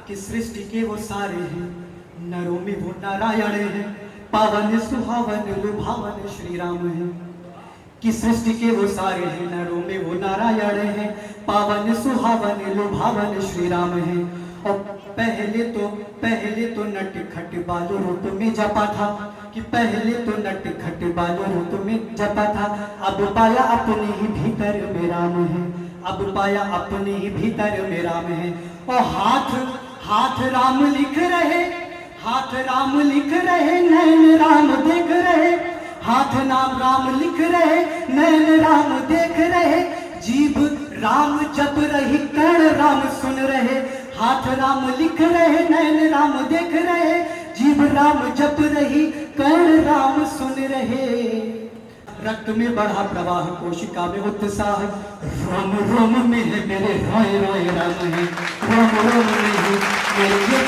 कि सृष्टि के वो सारे हैं, नरों में वो नारायण है, पावन सुहावन लुभावन श्री राम है। कि सृष्टि के वो सारे हैं, नरों में वो नारायण है, पावन सुहावन लुभावन श्री राम है। और पहले तो नट खट बालो रूप में जपा था, कि पहले तो नट खट बालो रूप में जपा था, अब पाया अपने ही भीतर में राम है, अब पाया अपने ही भीतर में राम है। और हाथ राम लिख रहे, हाथ राम लिख रहे, नैन राम देख रहे, हाथ नाम राम लिख रहे, नैन राम देख रहे, जीभ राम जप रही, कर्ण राम सुन रहे। हाथ राम लिख रहे, नैन राम देख रहे, जीभ राम जप रही, कर्ण राम सुन रहे। रक्त में बढ़ा प्रवाह, कोशिका में उत्साह, रोम रोम में है मेरे रोए रोए राम है, रोम रोम में है मेरे